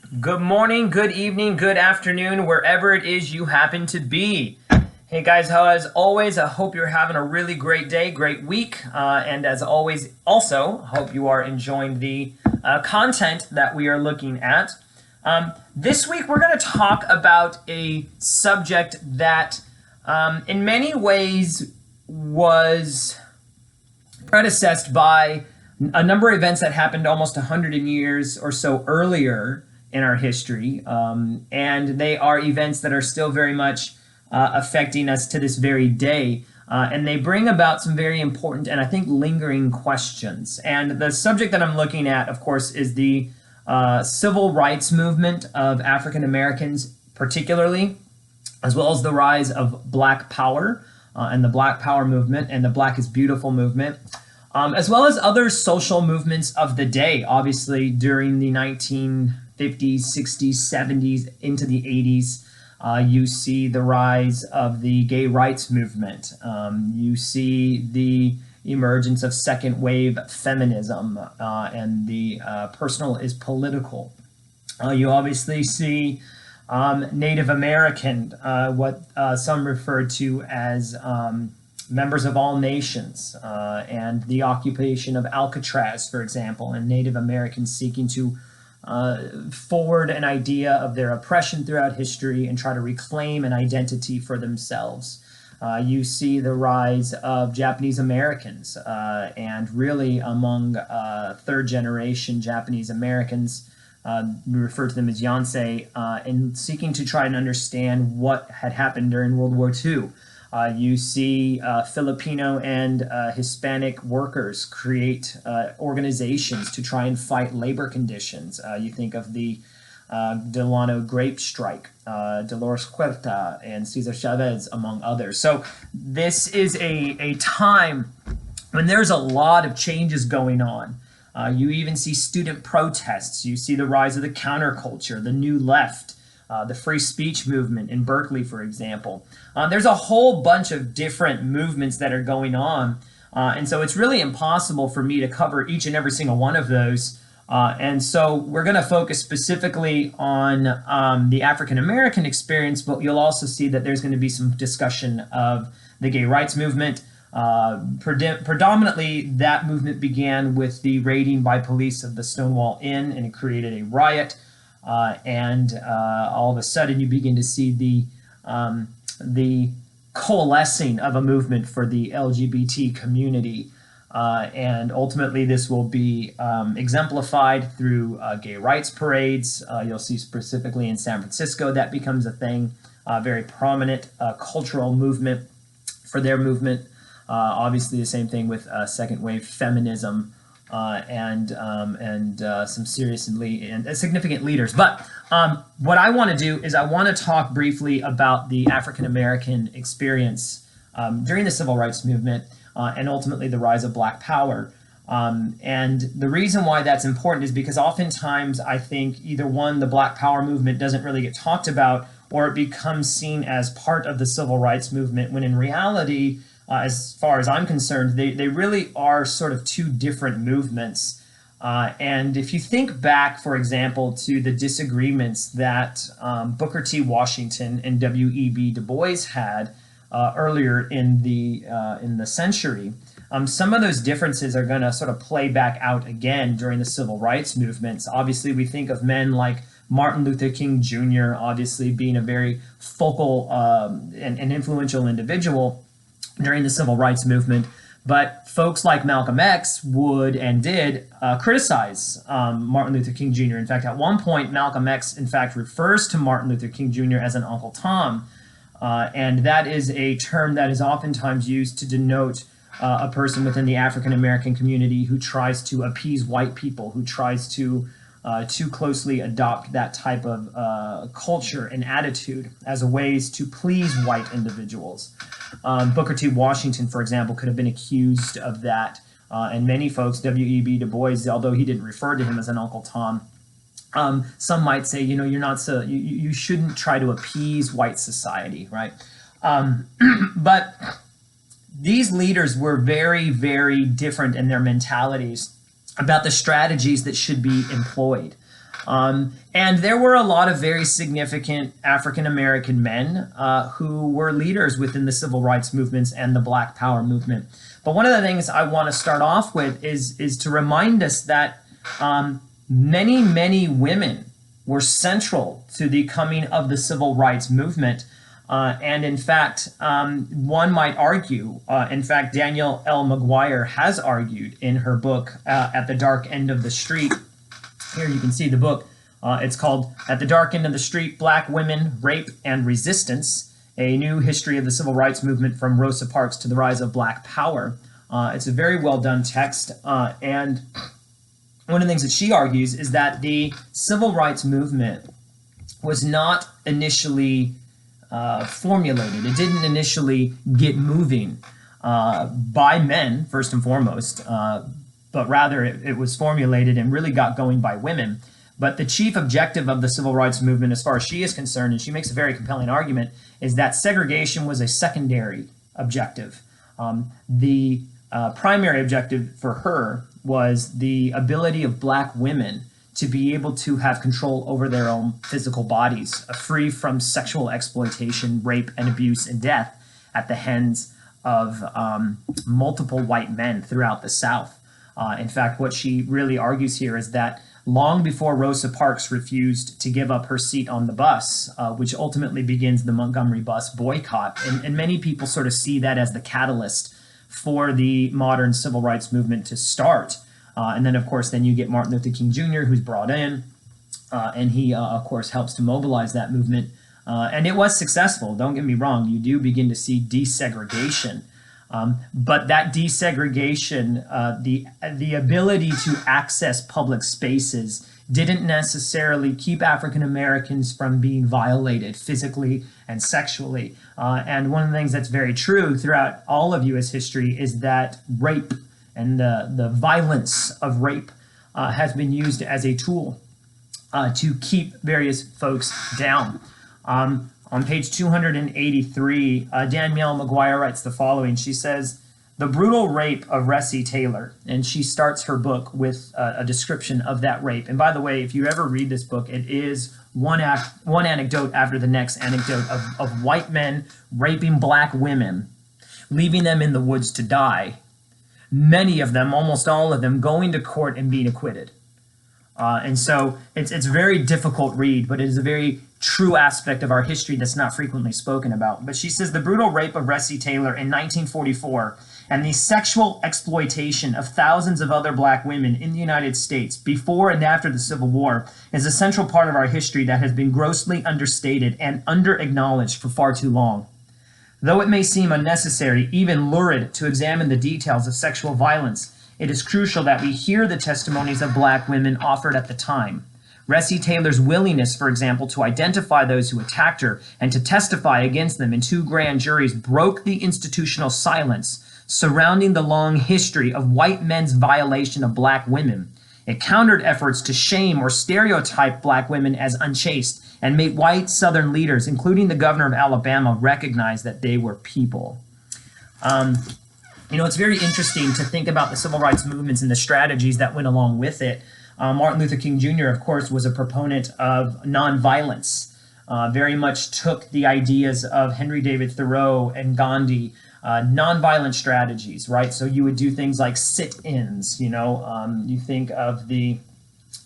Good morning, good evening, good afternoon, wherever it is you happen to be. Hey guys, how as always, I hope you're having a really great day, great week, and as always, also hope you are enjoying the content that we are looking at. This week, we're going to talk about a subject that, in many ways, was predecessed by a number of events that happened almost 100 years or so earlier in our history, and they are events that are still very much affecting us to this very day. And they bring about some very important and I think lingering questions. And the subject that I'm looking at, of course, is the civil rights movement of African Americans, particularly, as well as the rise of Black Power and the Black Power movement and the Black is Beautiful movement. As well as other social movements of the day, obviously during the 1950s, 60s, 70s, into the 80s. You see the rise of the gay rights movement. You see the emergence of second wave feminism and the personal is political. You obviously see Native American, what some refer to as members of all nations, and the occupation of Alcatraz, for example, and Native Americans seeking to forward an idea of their oppression throughout history and try to reclaim an identity for themselves. You see the rise of Japanese Americans, and really among third generation Japanese Americans, we refer to them as Yansei, in seeking to try and understand what had happened during World War II. You see Filipino and Hispanic workers create organizations to try and fight labor conditions. You think of the Delano grape strike, Dolores Huerta and Cesar Chavez, among others. So this is a time when there's a lot of changes going on. You even see student protests. You see the rise of the counterculture, the new left, the free speech movement in Berkeley, for example. There's a whole bunch of different movements that are going on. And so it's really impossible for me to cover each and every single one of those. And so we're going to focus specifically on the African American experience, but you'll also see that there's going to be some discussion of the gay rights movement. Predominantly, that movement began with the raiding by police of the Stonewall Inn, and it created a riot. And all of a sudden, you begin to see the coalescing of a movement for the LGBT community. And ultimately, this will be exemplified through gay rights parades. You'll see specifically in San Francisco that becomes a thing, very prominent cultural movement for their movement. Obviously, the same thing with second wave feminism. And some serious and significant leaders. But what I want to do is I want to talk briefly about the African American experience during the civil rights movement and ultimately the rise of Black Power. And the reason why that's important is because oftentimes I think either one, the Black Power movement doesn't really get talked about, or it becomes seen as part of the civil rights movement, when in reality, as far as I'm concerned, they really are sort of two different movements. And if you think back, for example, to the disagreements that Booker T. Washington and W.E.B. Du Bois had earlier in the century, some of those differences are going to sort of play back out again during the civil rights movements. Obviously, we think of men like Martin Luther King Jr., obviously being a very focal and influential individual during the civil rights movement, but folks like Malcolm X would and did criticize Martin Luther King Jr. In fact, at one point, Malcolm X, in fact, refers to Martin Luther King Jr. as an Uncle Tom, and that is a term that is oftentimes used to denote a person within the African American community who tries to appease white people, who tries to too closely adopt that type of culture and attitude as a ways to please white individuals. Booker T. Washington, for example, could have been accused of that. And many folks, W.E.B. Du Bois, although he didn't refer to him as an Uncle Tom, some might say, you're not so, you shouldn't try to appease white society, right? But these leaders were very, very different in their mentalities about the strategies that should be employed. And there were a lot of very significant African American men who were leaders within the civil rights movements and the Black Power movement. But one of the things I want to start off with is to remind us that many, many women were central to the coming of the civil rights movement. And in fact, one might argue, in fact, Danielle L. McGuire has argued in her book, At the Dark End of the Street. Here you can see the book. It's called At the Dark End of the Street, Black Women, Rape, and Resistance, A New History of the Civil Rights Movement from Rosa Parks to the Rise of Black Power. It's a very well done text. And one of the things that she argues is that the civil rights movement was not initially formulated. It didn't initially get moving by men, first and foremost, but rather it was formulated and really got going by women. But the chief objective of the civil rights movement, as far as she is concerned, and she makes a very compelling argument, is that segregation was a secondary objective. The primary objective for her was the ability of Black women to be able to have control over their own physical bodies, free from sexual exploitation, rape, and abuse and death at the hands of multiple white men throughout the South. In fact, what she really argues here is that long before Rosa Parks refused to give up her seat on the bus, which ultimately begins the Montgomery bus boycott, and many people sort of see that as the catalyst for the modern civil rights movement to start. And then, of course, then you get Martin Luther King Jr., who's brought in, and he, of course, helps to mobilize that movement. And it was successful. Don't get me wrong. You do begin to see desegregation. But that desegregation, the ability to access public spaces didn't necessarily keep African Americans from being violated physically and sexually. And one of the things that's very true throughout all of U.S. history is that rape and the violence of rape has been used as a tool to keep various folks down. On page 283, Danielle McGuire writes the following. She says, "The brutal rape of Ressie Taylor," and she starts her book with a description of that rape. And by the way, if you ever read this book, it is one anecdote after the next anecdote of white men raping Black women, leaving them in the woods to die. Many of them, almost all of them, going to court and being acquitted. And so it's a very difficult read, but it is a very true aspect of our history that's not frequently spoken about. But she says, "The brutal rape of Ressie Taylor in 1944 and the sexual exploitation of thousands of other Black women in the United States before and after the Civil War is a central part of our history that has been grossly understated and under-acknowledged for far too long. Though it may seem unnecessary, even lurid, to examine the details of sexual violence, it is crucial that we hear the testimonies of Black women offered at the time. Ressie Taylor's willingness, for example, to identify those who attacked her and to testify against them in 2 grand juries broke the institutional silence surrounding the long history of white men's violation of Black women. It countered efforts to shame or stereotype Black women as unchaste and made white Southern leaders, including the governor of Alabama, recognize that they were people." It's very interesting to think about the civil rights movements and the strategies that went along with it. Martin Luther King Jr., of course, was a proponent of nonviolence, very much took the ideas of Henry David Thoreau and Gandhi, nonviolent strategies, right? So you would do things like sit-ins, you think of the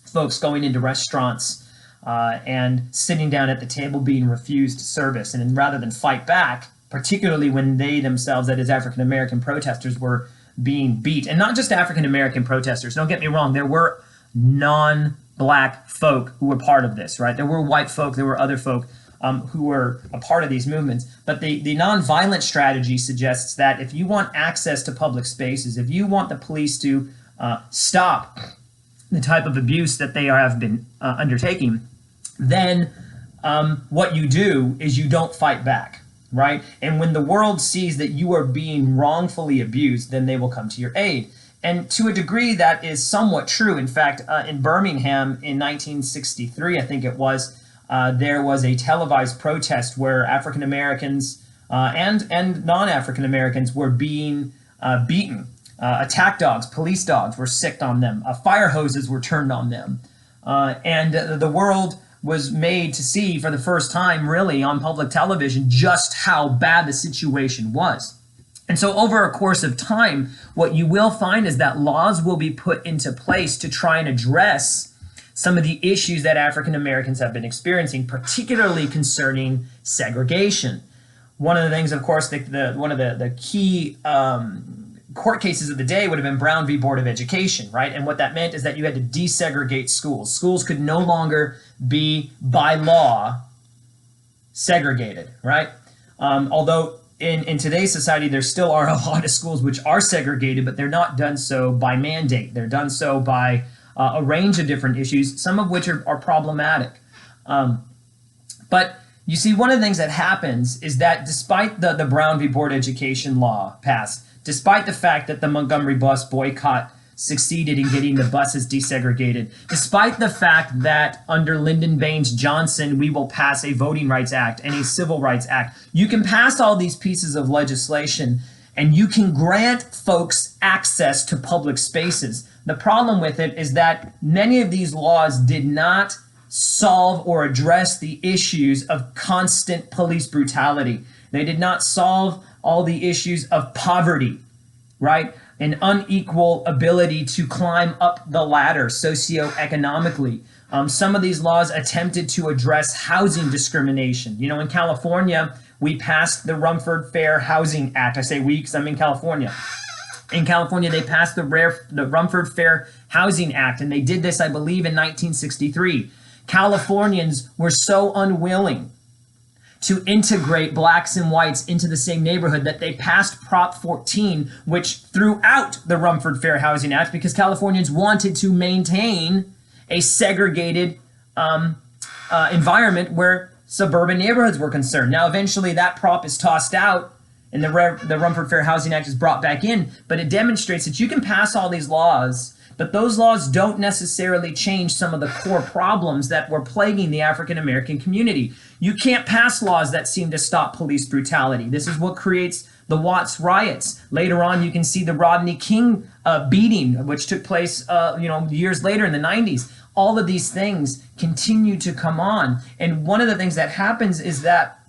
folks going into restaurants and sitting down at the table being refused service. And rather than fight back, particularly when they themselves, that is African-American protesters, were being beat. And not just African-American protesters, don't get me wrong, there were non-Black folk who were part of this, right? There were white folk, there were other folk who were a part of these movements. But the nonviolent strategy suggests that if you want access to public spaces, if you want the police to stop the type of abuse that they have been undertaking, then what you do is you don't fight back, right? And when the world sees that you are being wrongfully abused, then they will come to your aid. And to a degree, that is somewhat true. In fact, in Birmingham in 1963, I think it was, there was a televised protest where African Americans and non-African Americans were being beaten. Attack dogs, police dogs were sicked on them. Fire hoses were turned on them. And the world was made to see for the first time, really, on public television, just how bad the situation was. And so over a course of time, what you will find is that laws will be put into place to try and address some of the issues that African Americans have been experiencing, particularly concerning segregation. One of the things, of course, one of the key court cases of the day would have been Brown v. Board of Education, right? And what that meant is that you had to desegregate schools. Schools could no longer be, by law, segregated, right? Although in today's society, there still are a lot of schools which are segregated, but they're not done so by mandate. They're done so by a range of different issues, some of which are problematic. But you see, one of the things that happens is that despite the Brown v. Board of Education law passed, despite the fact that the Montgomery bus boycott succeeded in getting the buses desegregated, despite the fact that under Lyndon Baines Johnson, we will pass a Voting Rights Act and a Civil Rights Act. You can pass all these pieces of legislation and you can grant folks access to public spaces. The problem with it is that many of these laws did not solve or address the issues of constant police brutality. They did not solve all the issues of poverty, right? An unequal ability to climb up the ladder socioeconomically. Some of these laws attempted to address housing discrimination. You know, in California, we passed the Rumford Fair Housing Act. I say we because I'm in California. In California, they passed the Rumford Fair Housing Act, and they did this, I believe, in 1963. Californians were so unwilling to integrate blacks and whites into the same neighborhood that they passed Prop 14, which threw out the Rumford Fair Housing Act because Californians wanted to maintain a segregated environment where suburban neighborhoods were concerned. Now, eventually that prop is tossed out and the Rumford Fair Housing Act is brought back in, but it demonstrates that you can pass all these laws, but those laws don't necessarily change some of the core problems that were plaguing the African American community. You can't pass laws that seem to stop police brutality. This is what creates the Watts riots. Later on, you can see the Rodney King beating, which took place years later in the 90s. All of these things continue to come on. And one of the things that happens is that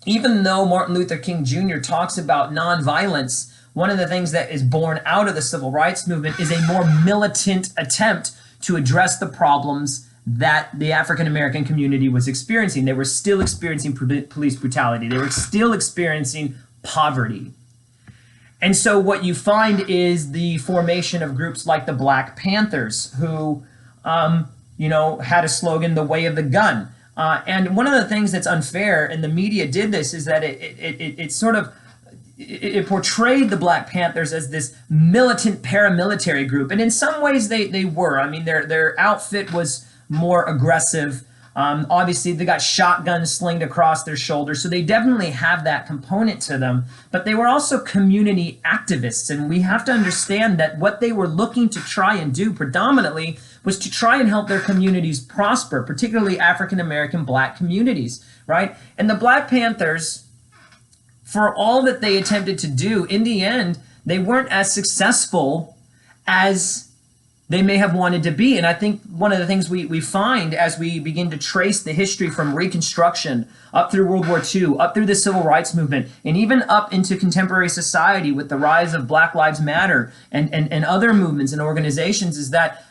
even though Martin Luther King Jr. talks about nonviolence, one of the things that is born out of the civil rights movement is a more militant attempt to address the problems that the African American community was experiencing. They were still experiencing police brutality. They were still experiencing poverty. And so what you find is the formation of groups like the Black Panthers, who had a slogan, "The Way of the Gun." And one of the things that's unfair, and the media did this, is that it portrayed the Black Panthers as this militant paramilitary group. And in some ways they were. I mean, their outfit was more aggressive. Obviously, they got shotguns slinged across their shoulders, so they definitely have that component to them. But they were also community activists, and we have to understand that what they were looking to try and do predominantly was to try and help their communities prosper, particularly African American Black communities, right? And the Black Panthers, for all that they attempted to do, in the end, they weren't as successful as they may have wanted to be. And I think one of the things we find as we begin to trace the history from Reconstruction up through World War II, up through the Civil Rights Movement, and even up into contemporary society with the rise of Black Lives Matter and other movements and organizations, is that,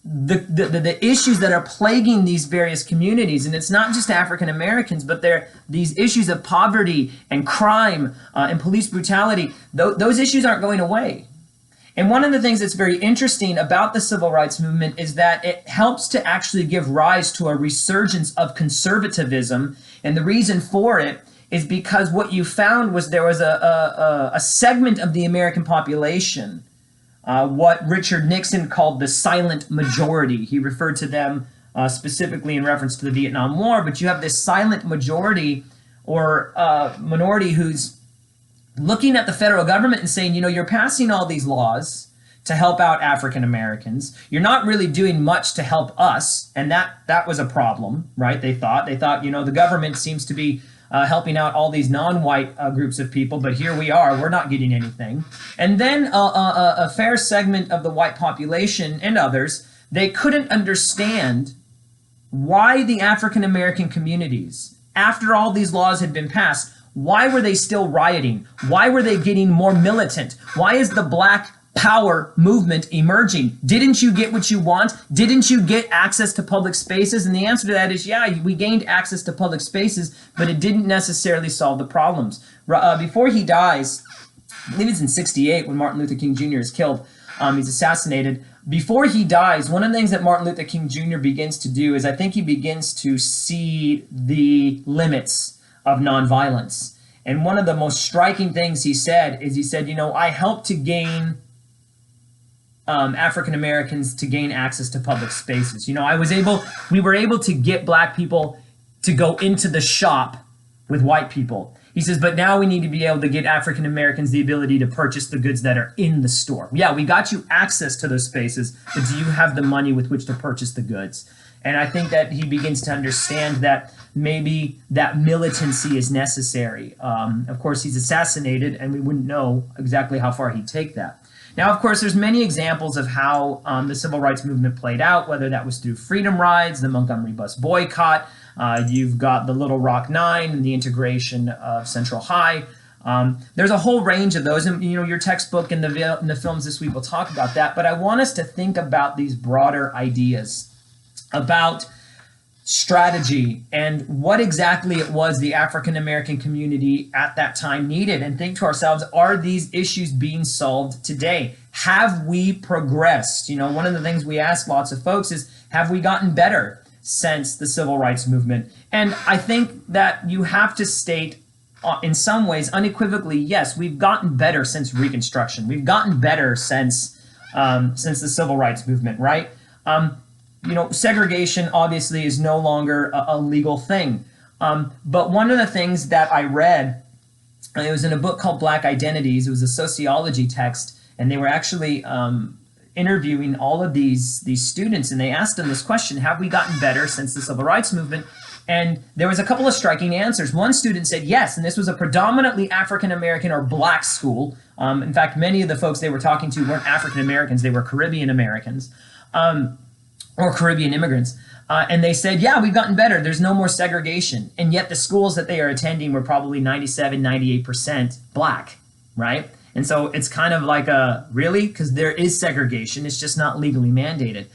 the issues that are plaguing these various communities, and it's not just African Americans, but they're these issues of poverty and crime and police brutality. Those issues aren't going away. And one of the things that's very interesting about the civil rights movement is that it helps to actually give rise to a resurgence of conservatism. And the reason for it is because what you found was there was a segment of the American population, what Richard Nixon called the silent majority. He referred to them specifically in reference to the Vietnam War, but you have this silent majority or minority who's looking at the federal government and saying, you're passing all these laws to help out African Americans. You're not really doing much to help us. And that was a problem, right? They thought, the government seems to be helping out all these non-white groups of people, but here we are, we're not getting anything. And then a fair segment of the white population and others they couldn't understand why the African American communities, after all these laws had been passed, why were they still rioting? Why were they getting more militant? Why is the Black Power movement emerging? Didn't you get what you want? Didn't you get access to public spaces? And the answer to that is, yeah, we gained access to public spaces, but it didn't necessarily solve the problems. Before he dies, I believe it's in 68 when Martin Luther King Jr. is killed, he's assassinated. Before he dies, one of the things that Martin Luther King Jr. begins to do is I think he begins to see the limits of nonviolence. And one of the most striking things he said is, he said, you know, I helped to gain African Americans to gain access to public spaces. You know, we were able to get Black people to go into the shop with white people. He says, but now we need to be able to get African Americans the ability to purchase the goods that are in the store. Yeah, we got you access to those spaces, but do you have the money with which to purchase the goods? And I think that he begins to understand that maybe that militancy is necessary. Of course, he's assassinated, and we wouldn't know exactly how far he'd take that. Now, of course, there's many examples of how the civil rights movement played out, whether that was through freedom rides, the Montgomery bus boycott, you've got the Little Rock Nine and the integration of Central High. There's a whole range of those, and you know, your textbook and the films this week will talk about that. But I want us to think about these broader ideas about strategy and what exactly it was the African American community at that time needed, and think to ourselves, are these issues being solved today? Have we progressed? You know, one of the things we ask lots of folks is, have we gotten better since the civil rights movement? And I think that you have to state in some ways unequivocally, yes, we've gotten better since Reconstruction. We've gotten better since the civil rights movement, right? You know, segregation obviously is no longer a legal thing. But one of the things that I read, it was in a book called Black Identities. It was a sociology text, and they were actually interviewing all of these students, and they asked them this question: have we gotten better since the civil rights movement? And there was a couple of striking answers. One student said yes, and this was a predominantly African American or Black school. In fact, many of the folks they were talking to weren't African Americans; they were Caribbean Americans. Or Caribbean immigrants. And they said, yeah, we've gotten better. There's no more segregation. And yet the schools that they are attending were probably 97, 98% Black, right? And so it's kind of like really? Because there is segregation. It's just not legally mandated.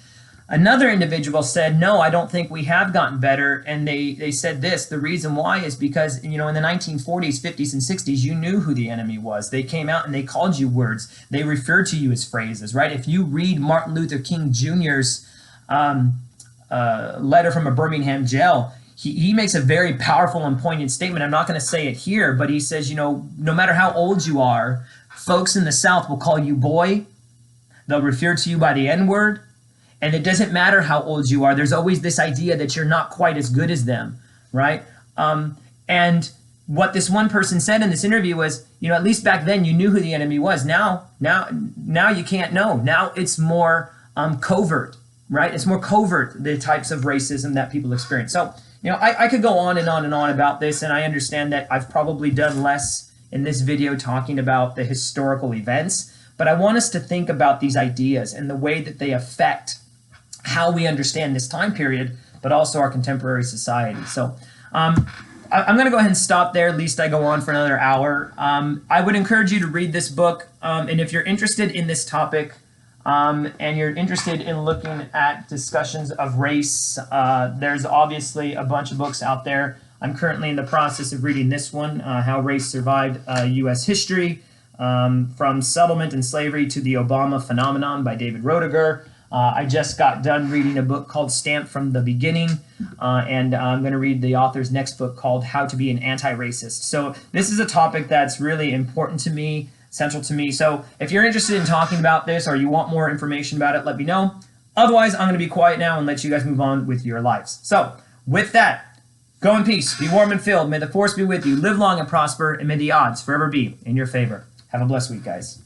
Another individual said, no, I don't think we have gotten better. And they said this: the reason why is because, you know, in the 1940s, 50s, and 60s, you knew who the enemy was. They came out and they called you words. They referred to you as phrases, right? If you read Martin Luther King Jr.'s letter from a Birmingham jail, he makes a very powerful and poignant statement. I'm not going to say it here, but he says, you know, no matter how old you are, folks in the South will call you boy. They'll refer to you by the N-word. And it doesn't matter how old you are. There's always this idea that you're not quite as good as them, right? And what this one person said in this interview was, you know, at least back then you knew who the enemy was. Now you can't know. Now it's more covert. Right? It's more covert, the types of racism that people experience. So, you know, I could go on and on and on about this, and I understand that I've probably done less in this video talking about the historical events, but I want us to think about these ideas and the way that they affect how we understand this time period, but also our contemporary society. So I'm going to go ahead and stop there, lest I go on for another hour. I would encourage you to read this book, and if you're interested in this topic, and you're interested in looking at discussions of race, there's obviously a bunch of books out there. I'm currently in the process of reading this one, How Race Survived U.S. History, from Settlement and Slavery to the Obama Phenomenon by David Roediger. I just got done reading a book called Stamped from the Beginning, and I'm going to read the author's next book called How to Be an Anti-Racist. So this is a topic that's really important to me, central to me. So if you're interested in talking about this or you want more information about it, let me know. Otherwise, I'm going to be quiet now and let you guys move on with your lives. So with that, go in peace, be warm and filled. May the force be with you. Live long and prosper, and may the odds forever be in your favor. Have a blessed week, guys.